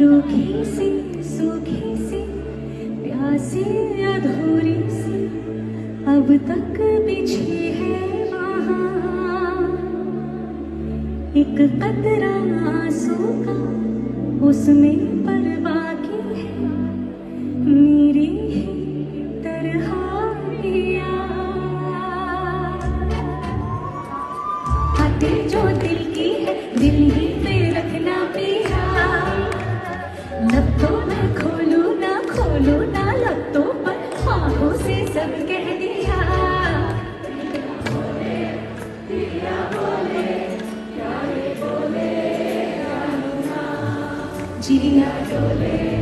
रूखी सी सूखी सी प्यासी अधूरी सी अब तक बिछी है वहाँ। एक कतरा आंसू का उसमें पर बाकी है मेरी ही तरह पिया। बातें जो दिल की है दिल ही में रखना पिया। लब तो मैं खोलूं ना लबों पर आंखों से सब कह दिया। पिया बोले प्यारे बोले जिया डोले।